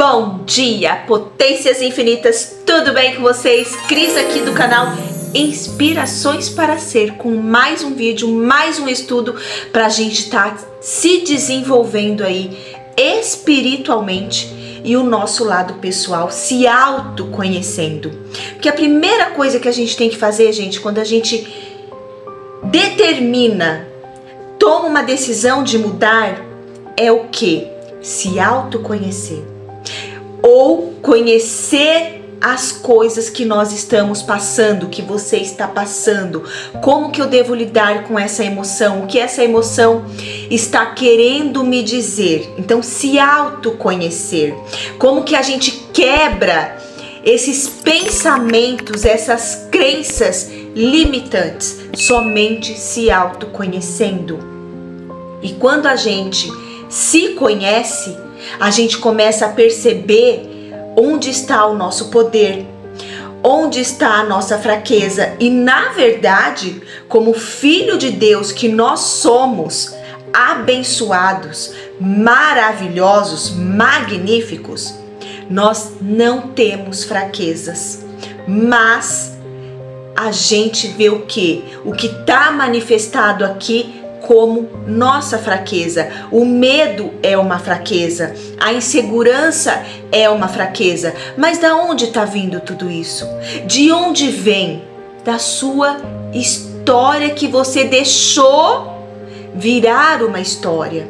Bom dia, potências infinitas, tudo bem com vocês? Cris aqui do canal Inspirações para Ser, com mais um vídeo, mais um estudo para a gente estar se desenvolvendo aí espiritualmente e o nosso lado pessoal, se autoconhecendo. Porque a primeira coisa que a gente tem que fazer, gente, quando a gente determina, toma uma decisão de mudar, é o quê? Se autoconhecer. Ou conhecer as coisas que nós estamos passando, que você está passando. Como que eu devo lidar com essa emoção? O que essa emoção está querendo me dizer? Então, se autoconhecer. Como que a gente quebra esses pensamentos, essas crenças limitantes? Somente se autoconhecendo. E quando a gente se conhece, a gente começa a perceber onde está o nosso poder, onde está a nossa fraqueza. E na verdade, como filho de Deus que nós somos, abençoados, maravilhosos, magníficos, nós não temos fraquezas, mas a gente vê o que? O que está manifestado aqui como nossa fraqueza. O medo é uma fraqueza, a insegurança é uma fraqueza. Mas da onde está vindo tudo isso? De onde vem? Da sua história que você deixou virar uma história.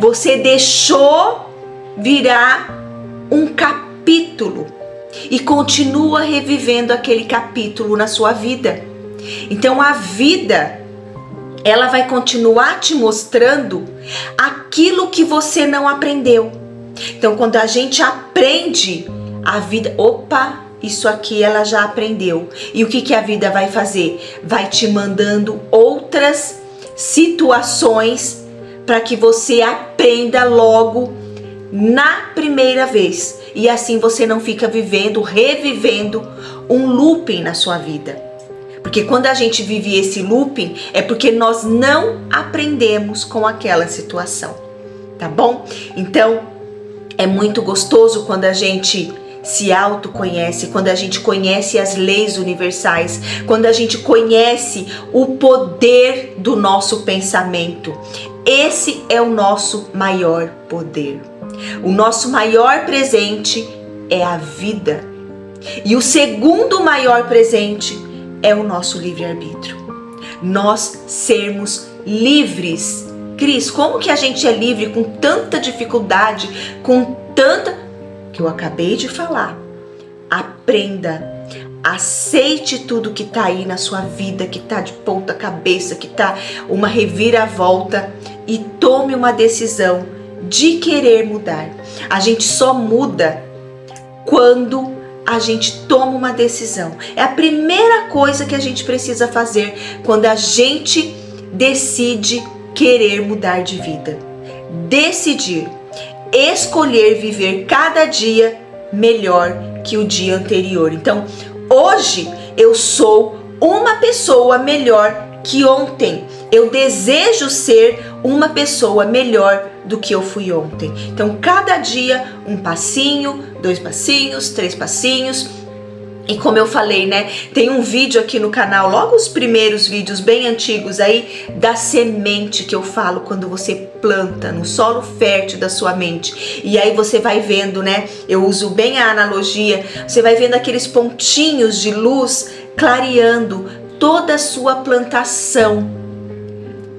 Você deixou virar um capítulo e continua revivendo aquele capítulo na sua vida. Então a vida, ela vai continuar te mostrando aquilo que você não aprendeu. Então, quando a gente aprende a vida, opa, isso aqui ela já aprendeu. E o que a vida vai fazer? Vai te mandando outras situações para que você aprenda logo na primeira vez. E assim você não fica revivendo um looping na sua vida. Porque quando a gente vive esse looping, é porque nós não aprendemos com aquela situação, tá bom? Então, é muito gostoso quando a gente se autoconhece, quando a gente conhece as leis universais, quando a gente conhece o poder do nosso pensamento. Esse é o nosso maior poder. O nosso maior presente é a vida. E o segundo maior presente é o nosso livre-arbítrio. Nós sermos livres. Cris, como que a gente é livre com tanta dificuldade, com tanta... que eu acabei de falar. Aprenda, aceite tudo que tá aí na sua vida, que tá de ponta cabeça, que tá uma reviravolta e tome uma decisão de querer mudar. A gente só muda quando a gente toma uma decisão. É a primeira coisa que a gente precisa fazer quando a gente decide querer mudar de vida. Decidir, escolher viver cada dia melhor que o dia anterior. Então, hoje eu sou uma pessoa melhor que ontem. Eu desejo ser uma pessoa melhor do que eu fui ontem. Então, cada dia, um passinho, 2 passinhos, 3 passinhos. E como eu falei, né? Tem um vídeo aqui no canal, logo os primeiros vídeos bem antigos aí, da semente que eu falo quando você planta no solo fértil da sua mente. E aí você vai vendo, né? Eu uso bem a analogia. Você vai vendo aqueles pontinhos de luz clareando toda a sua plantação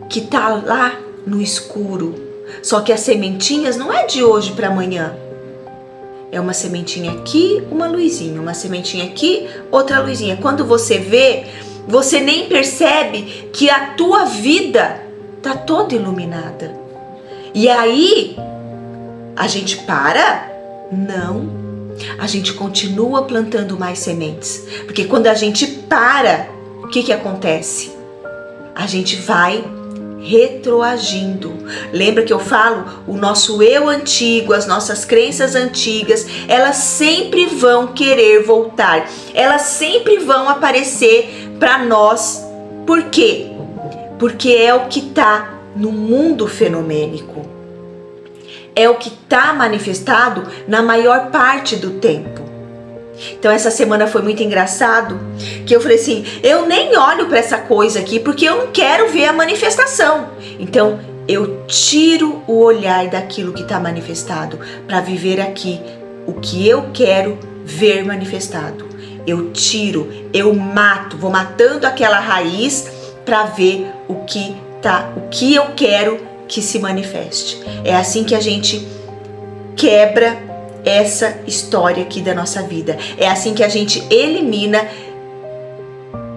que tá lá no escuro. Só que as sementinhas não é de hoje para amanhã. É uma sementinha aqui, uma luzinha, uma sementinha aqui, outra luzinha. Quando você vê, você nem percebe que a tua vida tá toda iluminada. E aí, a gente para? Não. A gente continua plantando mais sementes. Porque quando a gente para, o que acontece? A gente vai retroagindo. Lembra que eu falo? O nosso eu antigo, as nossas crenças antigas, elas sempre vão querer voltar. Elas sempre vão aparecer para nós. Por quê? Porque é o que está no mundo fenomênico. é o que está manifestado na maior parte do tempo. Então essa semana foi muito engraçado, que eu falei assim, eu nem olho para essa coisa aqui porque eu não quero ver a manifestação. Então eu tiro o olhar daquilo que está manifestado para viver aqui o que eu quero ver manifestado. Eu tiro, eu mato, vou matando aquela raiz para ver o que eu quero que se manifeste. É assim que a gente quebra essa história aqui da nossa vida. É assim que a gente elimina,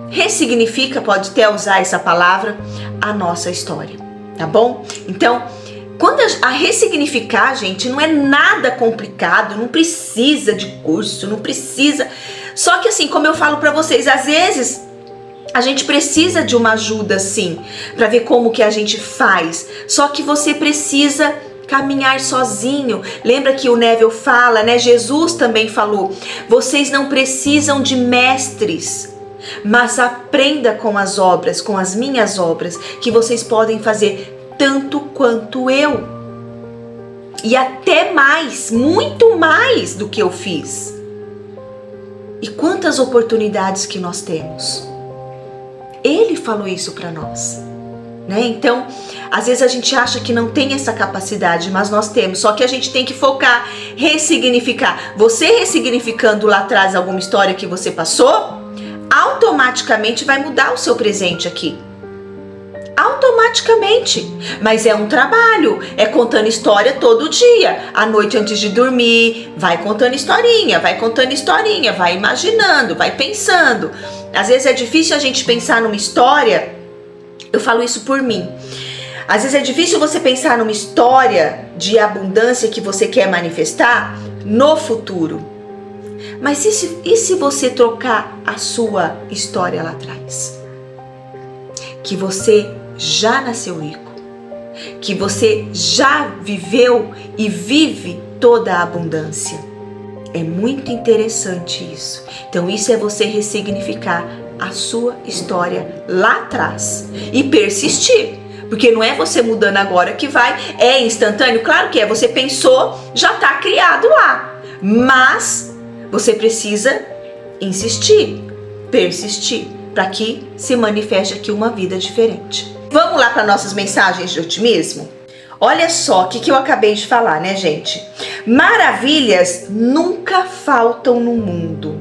ressignifica, pode até usar essa palavra, a nossa história, tá bom? Então, quando a ressignificar, gente, não é nada complicado, não precisa de curso, não precisa. Só que assim, como eu falo pra vocês, às vezes a gente precisa de uma ajuda, sim, pra ver como que a gente faz. Só que você precisa caminhar sozinho. Lembra que o Neville fala, né? Jesus também falou, vocês não precisam de mestres, mas aprenda com as obras, com as minhas obras, que vocês podem fazer tanto quanto eu. E até mais, muito mais do que eu fiz. E quantas oportunidades que nós temos. Ele falou isso para nós, né? Então, às vezes a gente acha que não tem essa capacidade, mas nós temos. Só que a gente tem que focar, ressignificar. Você ressignificando lá atrás alguma história que você passou, automaticamente vai mudar o seu presente aqui. Automaticamente. Mas é um trabalho, é contando história todo dia. À noite antes de dormir, vai contando historinha, vai imaginando, vai pensando. Às vezes é difícil a gente pensar numa história, eu falo isso por mim. Às vezes é difícil você pensar numa história de abundância que você quer manifestar no futuro. Mas e se você trocar a sua história lá atrás? Que você já nasceu rico, que você já viveu e vive toda a abundância. É muito interessante isso. Então isso é você ressignificar a sua história lá atrás e persistir. Porque não é você mudando agora que é instantâneo. Claro que é, você pensou, já está criado lá. Mas você precisa insistir, persistir, para que se manifeste aqui uma vida diferente. Vamos lá para nossas mensagens de otimismo? Olha só o que eu acabei de falar, né, gente? Maravilhas nunca faltam no mundo.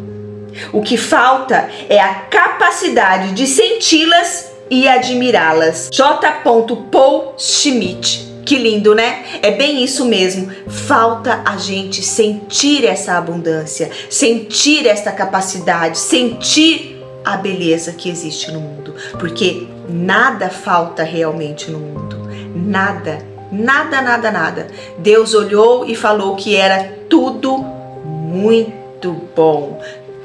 O que falta é a capacidade de senti-las e admirá-las. J. Paul Schmidt. Que lindo, né? É bem isso mesmo. Falta a gente sentir essa abundância, sentir essa capacidade, sentir a beleza que existe no mundo. Porque nada falta realmente no mundo. Nada, nada, nada, nada. Deus olhou e falou que era tudo muito bom,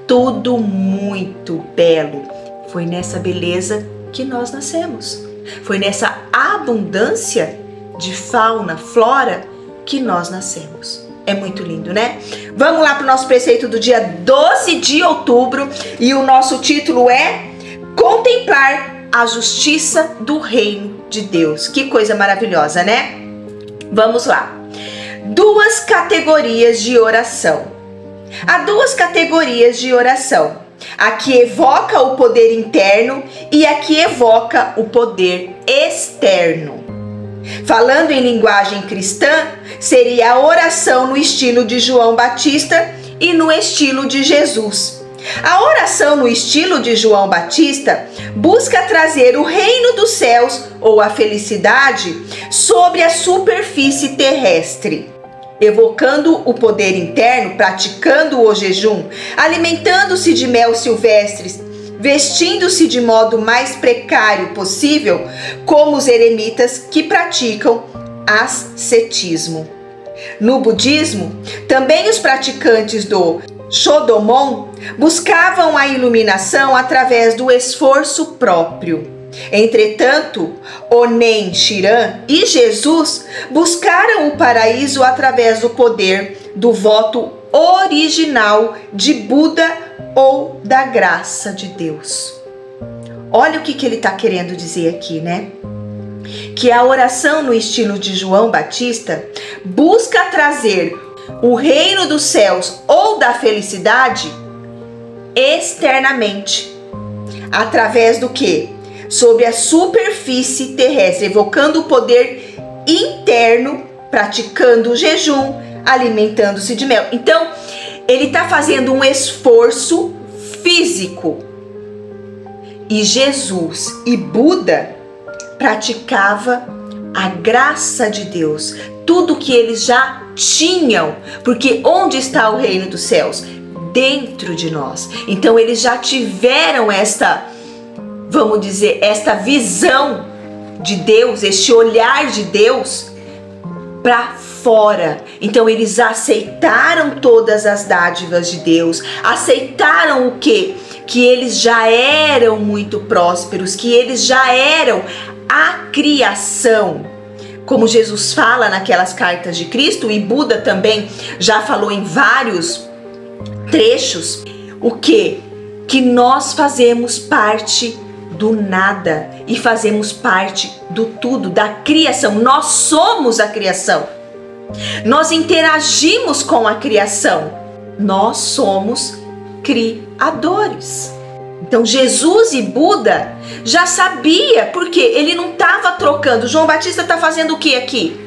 tudo muito belo. Foi nessa beleza que nós nascemos. Foi nessa abundância de fauna, flora, que nós nascemos. É muito lindo, né? Vamos lá para o nosso preceito do dia 12 de outubro e o nosso título é Contemplar a Justiça do Reino de Deus. Que coisa maravilhosa, né? Vamos lá. Duas categorias de oração. Há duas categorias de oração. A que evoca o poder interno e a que evoca o poder externo. Falando em linguagem cristã, seria a oração no estilo de João Batista e no estilo de Jesus. A oração no estilo de João Batista busca trazer o reino dos céus ou a felicidade sobre a superfície terrestre, evocando o poder interno, praticando o jejum, alimentando-se de mel silvestres, vestindo-se de modo mais precário possível, como os eremitas que praticam ascetismo. No budismo, também os praticantes do Shodomon buscavam a iluminação através do esforço próprio. Entretanto, Onen Shiran e Jesus buscaram o paraíso através do poder do voto original de Buda ou da graça de Deus. Olha o que ele está querendo dizer aqui, né? que a oração no estilo de João Batista busca trazer o reino dos céus ou da felicidade externamente, através do quê? Sobre a superfície terrestre, evocando o poder interno, praticando o jejum, alimentando-se de mel. Então, ele está fazendo um esforço físico. E Jesus e Buda praticava a graça de Deus, tudo que eles já tinham, porque onde está o reino dos céus? Dentro de nós. Então eles já tiveram esta, vamos dizer, esta visão de Deus, este olhar de Deus para fora. Então eles aceitaram todas as dádivas de Deus, aceitaram o quê? Que eles já eram muito prósperos, que eles já eram a criação. Como Jesus fala naquelas cartas de Cristo, e Buda também já falou em vários trechos, o quê? Que nós fazemos parte do nada e fazemos parte do tudo, da criação. Nós somos a criação. Nós interagimos com a criação. Nós somos criadores. Então Jesus e Buda já sabia, porque ele não estava trocando. João Batista está fazendo o que aqui?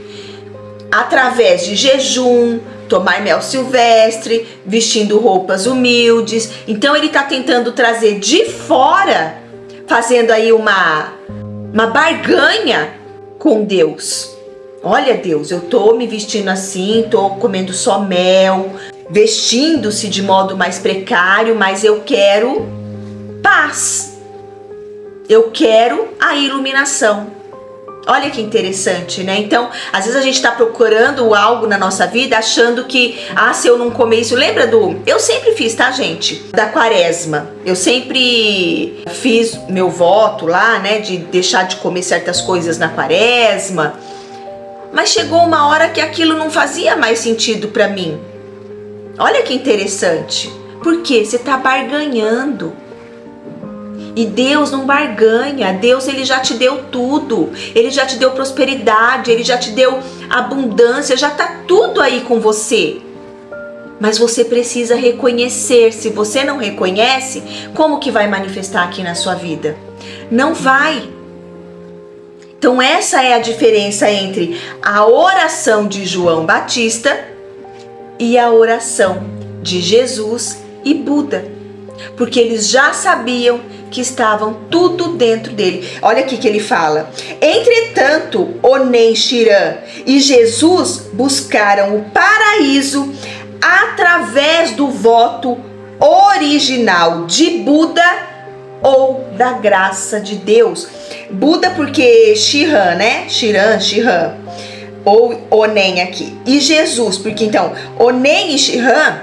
Através de jejum, tomar mel silvestre, vestindo roupas humildes. Então ele está tentando trazer de fora, fazendo aí uma barganha com Deus. Olha, Deus, eu tô me vestindo assim, tô comendo só mel, vestindo-se de modo mais precário, mas eu quero paz. Eu quero a iluminação. Olha que interessante, né? Então, às vezes a gente está procurando algo na nossa vida, achando que, se eu não comer isso... Lembra do... Eu sempre fiz, tá, gente? Da quaresma. Eu sempre fiz meu voto lá, né? De deixar de comer certas coisas na quaresma. Mas chegou uma hora que aquilo não fazia mais sentido para mim. Olha que interessante. Por quê? Você está barganhando. E Deus não barganha. Deus, ele já te deu tudo. Ele já te deu prosperidade, ele já te deu abundância, já está tudo aí com você. Mas você precisa reconhecer. Se você não reconhece, como que vai manifestar aqui na sua vida? Não vai. Então essa é a diferença entre a oração de João Batista e a oração de Jesus e Buda. Porque eles já sabiam que estavam tudo dentro dele. Olha aqui que ele fala. Entretanto, Onen Shiran e Jesus buscaram o paraíso através do voto original de Buda ou da graça de Deus. Buda porque Shiran, né? Shiran. Ou Onen aqui. E Jesus, porque então Onen e Shiran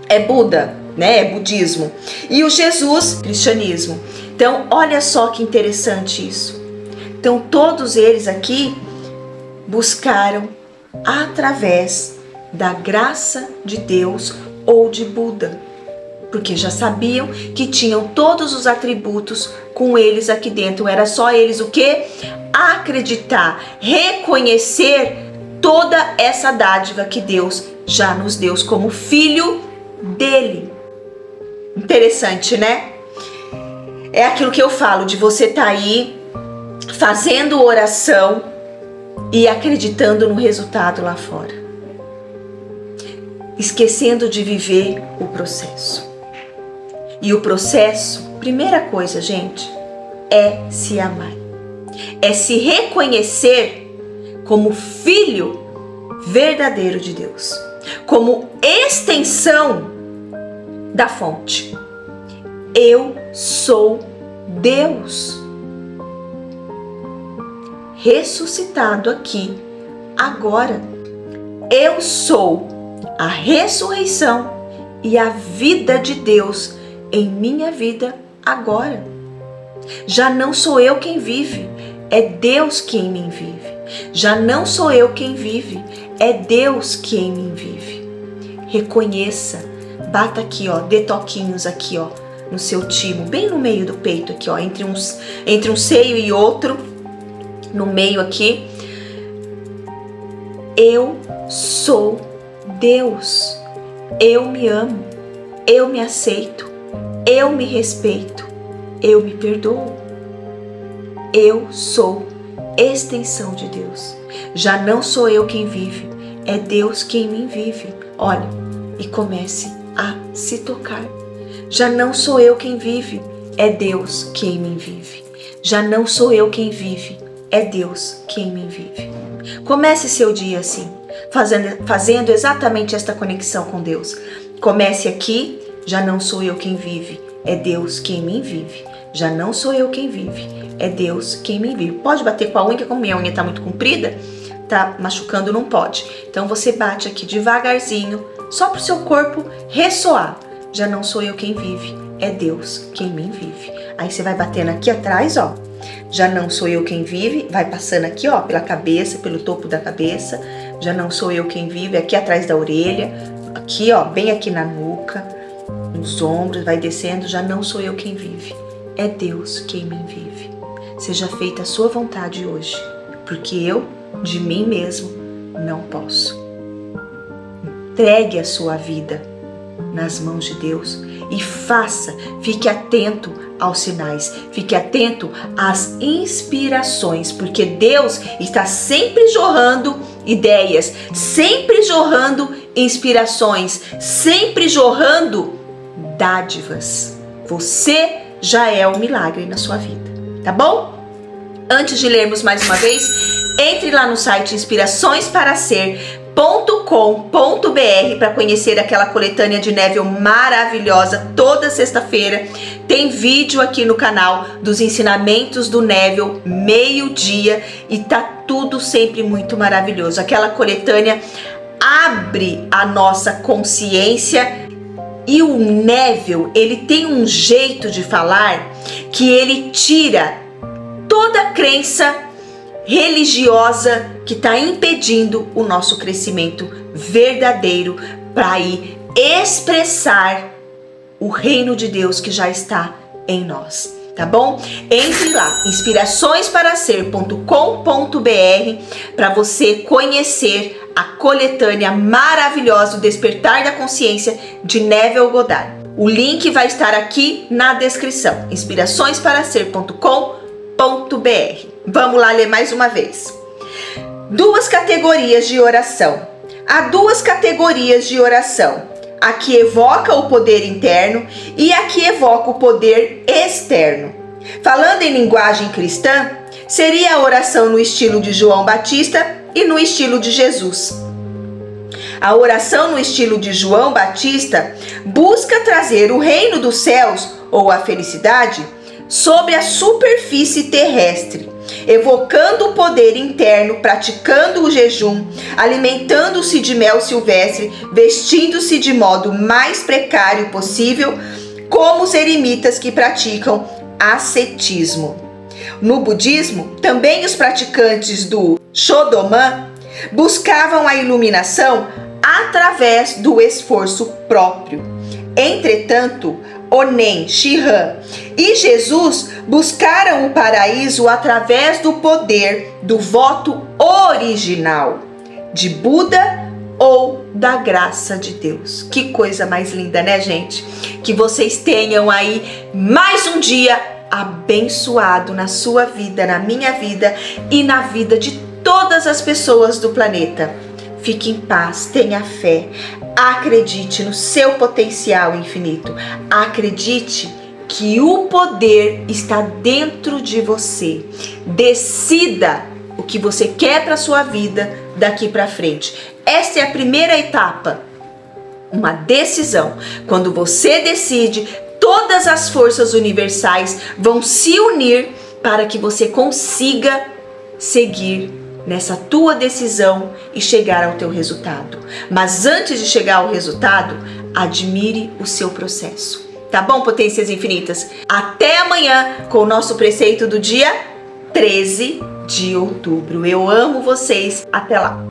é Buda, né? É budismo. E o Jesus, cristianismo. Então, olha só que interessante isso. Então, todos eles aqui buscaram através da graça de Deus ou de Buda. Porque já sabiam que tinham todos os atributos com eles aqui dentro. Era só eles o quê? Acreditar, reconhecer toda essa dádiva que Deus já nos deu como filho dele. Interessante, né? É aquilo que eu falo, de você estar aí fazendo oração e acreditando no resultado lá fora. Esquecendo de viver o processo. E o processo, primeira coisa, gente, é se amar. É se reconhecer como filho verdadeiro de Deus. Como extensão da fonte. Eu sou Deus. Ressuscitado aqui, agora. Eu sou a ressurreição e a vida de Deus em minha vida agora. Já não sou eu quem vive, é Deus que em mim vive. Já não sou eu quem vive, é Deus que em mim vive. Reconheça, bata aqui, ó, dê toquinhos aqui, ó, no seu timo, bem no meio do peito aqui, ó, entre um seio e outro. no meio aqui. Eu sou Deus. Eu me amo. Eu me aceito. Eu me respeito. Eu me perdoo. Eu sou extensão de Deus. Já não sou eu quem vive, é Deus quem me vive. Olha, e comece a se tocar. Já não sou eu quem vive, é Deus quem me vive. Já não sou eu quem vive, é Deus quem me vive. Comece seu dia assim, fazendo exatamente esta conexão com Deus. Comece aqui, já não sou eu quem vive, é Deus quem me vive. Já não sou eu quem vive, é Deus quem me vive. Pode bater com a unha, como minha unha está muito comprida, tá machucando, não pode. Então você bate aqui devagarzinho, só para o seu corpo ressoar. Já não sou eu quem vive, é Deus quem me vive. Aí você vai batendo aqui atrás, ó. Já não sou eu quem vive, vai passando aqui, ó, pela cabeça, pelo topo da cabeça. Já não sou eu quem vive, aqui atrás da orelha, aqui, ó, bem aqui na nuca, nos ombros, vai descendo. Já não sou eu quem vive, é Deus quem me vive. Seja feita a sua vontade hoje, porque eu, de mim mesmo, não posso. Entregue a sua vida nas mãos de Deus e faça, fique atento aos sinais, fique atento às inspirações, porque Deus está sempre jorrando ideias, sempre jorrando inspirações, sempre jorrando dádivas. Você já é um milagre na sua vida, tá bom? Antes de lermos mais uma vez, entre lá no site inspiraçõesparaser.com.br para conhecer aquela coletânea de Neville maravilhosa. Toda sexta-feira tem vídeo aqui no canal dos ensinamentos do Neville, meio-dia, e tá tudo sempre muito maravilhoso. Aquela coletânea abre a nossa consciência. E o Neville, ele tem um jeito de falar que ele tira toda a crença religiosa que está impedindo o nosso crescimento verdadeiro para ir expressar o reino de Deus que já está em nós. Tá bom? Entre lá, inspiraçõesparaser.com.br para você conhecer a coletânea maravilhosa O Despertar da Consciência de Neville Goddard. O link vai estar aqui na descrição, inspiraçõesparaser.com.br. Vamos lá ler mais uma vez. Duas categorias de oração. Há duas categorias de oração: a que evoca o poder interno e a que evoca o poder externo. Falando em linguagem cristã, seria a oração no estilo de João Batista e no estilo de Jesus. A oração no estilo de João Batista busca trazer o reino dos céus ou a felicidade sobre a superfície terrestre, evocando o poder interno, praticando o jejum, alimentando-se de mel silvestre, vestindo-se de modo mais precário possível, como os eremitas que praticam ascetismo. No budismo, também os praticantes do Shodoman buscavam a iluminação através do esforço próprio. Entretanto, Onen, Shihan e Jesus buscaram o paraíso através do poder do voto original de Buda ou da graça de Deus. Que coisa mais linda, né, gente? Que vocês tenham aí mais um dia abençoado na sua vida, na minha vida e na vida de todas as pessoas do planeta. Fique em paz, tenha fé, acredite no seu potencial infinito, acredite que o poder está dentro de você. Decida o que você quer para sua vida daqui para frente. Essa é a primeira etapa, uma decisão. Quando você decide, todas as forças universais vão se unir para que você consiga seguir nessa tua decisão e chegar ao teu resultado. Mas antes de chegar ao resultado, admire o seu processo. Tá bom, potências infinitas? Até amanhã com o nosso preceito do dia 13 de outubro. Eu amo vocês. Até lá.